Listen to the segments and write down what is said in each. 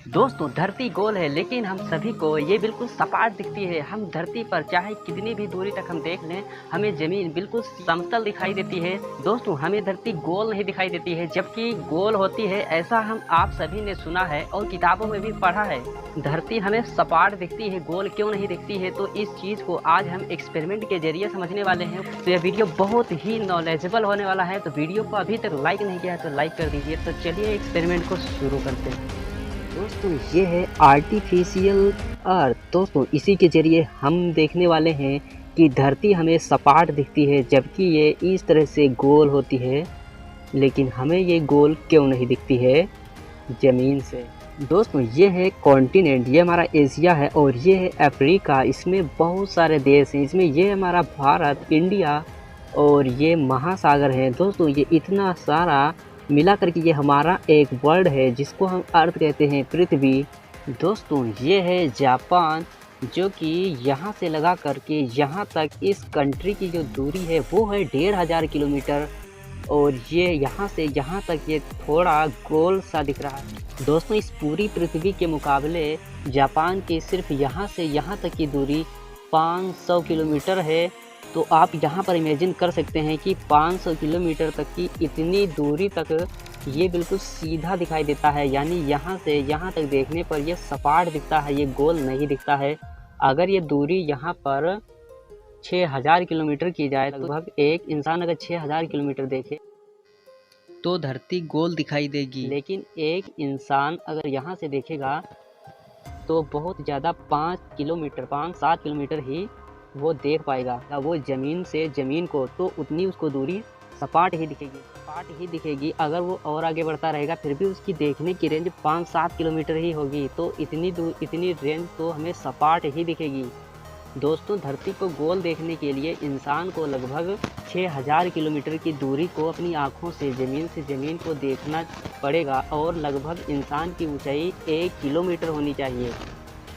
दोस्तों धरती गोल है लेकिन हम सभी को ये बिल्कुल सपाट दिखती है। हम धरती पर चाहे कितनी भी दूरी तक हम देख लें, हमें ज़मीन बिल्कुल समतल दिखाई देती है। दोस्तों हमें धरती गोल नहीं दिखाई देती है, जबकि गोल होती है, ऐसा हम आप सभी ने सुना है और किताबों में भी पढ़ा है। धरती हमें सपाट दिखती है, गोल क्यों नहीं दिखती है, तो इस चीज़ को आज हम एक्सपेरिमेंट के जरिए समझने वाले हैं। तो यह वीडियो बहुत ही नॉलेजेबल होने वाला है। तो वीडियो को अभी तक लाइक नहीं किया है तो लाइक कर दीजिए। तो चलिए एक्सपेरिमेंट को शुरू करते हैं। दोस्तों ये है आर्टिफिशियल अर्थ। दोस्तों इसी के जरिए हम देखने वाले हैं कि धरती हमें सपाट दिखती है, जबकि ये इस तरह से गोल होती है। लेकिन हमें ये गोल क्यों नहीं दिखती है ज़मीन से। दोस्तों ये है कॉन्टिनेंट, ये हमारा एशिया है और ये है अफ्रीका। इसमें बहुत सारे देश हैं, इसमें ये हमारा भारत, इंडिया और ये महासागर हैं। दोस्तों ये इतना सारा मिला करके ये हमारा एक वर्ल्ड है, जिसको हम अर्थ कहते हैं, पृथ्वी। दोस्तों ये है जापान, जो कि यहाँ से लगा करके यहाँ तक इस कंट्री की जो दूरी है वो है 1500 किलोमीटर। और ये यहाँ से यहाँ तक ये थोड़ा गोल सा दिख रहा है। दोस्तों इस पूरी पृथ्वी के मुकाबले जापान की सिर्फ यहाँ से यहाँ तक की दूरी 500 किलोमीटर है। तो आप यहाँ पर इमेजिन कर सकते हैं कि 500 किलोमीटर तक की इतनी दूरी तक ये बिल्कुल सीधा दिखाई देता है, यानी यहाँ से यहाँ तक देखने पर ये सपाट दिखता है, ये गोल नहीं दिखता है। अगर ये दूरी यहाँ पर 6000 किलोमीटर की जाए, लगभग एक इंसान अगर 6000 किलोमीटर देखे तो धरती गोल दिखाई देगी। लेकिन एक इंसान अगर यहाँ से देखेगा तो बहुत ज़्यादा 5-7 किलोमीटर ही वो देख पाएगा, या वो ज़मीन से ज़मीन को, तो उतनी उसको दूरी सपाट ही दिखेगी। अगर वो और आगे बढ़ता रहेगा फिर भी उसकी देखने की रेंज 5-7 किलोमीटर ही होगी। तो इतनी रेंज तो हमें सपाट ही दिखेगी। दोस्तों धरती को गोल देखने के लिए इंसान को लगभग 6000 किलोमीटर की दूरी को अपनी आँखों से ज़मीन को देखना पड़ेगा, और लगभग इंसान की ऊंचाई 1 किलोमीटर होनी चाहिए,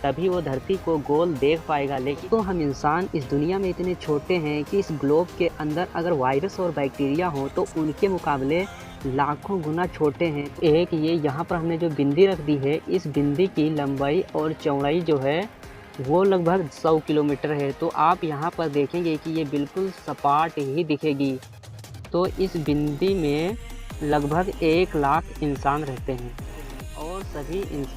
तभी वो धरती को गोल देख पाएगा। लेकिन तो हम इंसान इस दुनिया में इतने छोटे हैं कि इस ग्लोब के अंदर अगर वायरस और बैक्टीरिया हो तो उनके मुकाबले लाखों गुना छोटे हैं। एक ये यहाँ पर हमने जो बिंदी रख दी है, इस बिंदी की लंबाई और चौड़ाई जो है वो लगभग 100 किलोमीटर है। तो आप यहाँ पर देखेंगे कि ये बिल्कुल सपाट ही दिखेगी। तो इस बिंदी में लगभग 1 लाख इंसान रहते हैं,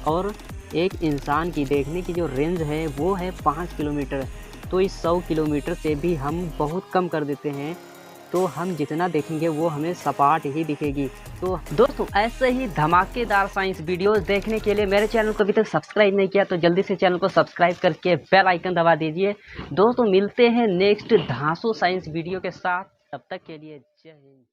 और एक इंसान की देखने की जो रेंज है वो है 5 किलोमीटर। तो इस 100 किलोमीटर से भी हम बहुत कम कर देते हैं, तो हम जितना देखेंगे वो हमें सपाट ही दिखेगी। तो दोस्तों ऐसे ही धमाकेदार साइंस वीडियोस देखने के लिए मेरे चैनल को अभी तक सब्सक्राइब नहीं किया तो जल्दी से चैनल को सब्सक्राइब करके बेल आइकन दबा दीजिए। दोस्तों मिलते हैं नेक्स्ट धांसू साइंस वीडियो के साथ, तब तक के लिए जय हिंद।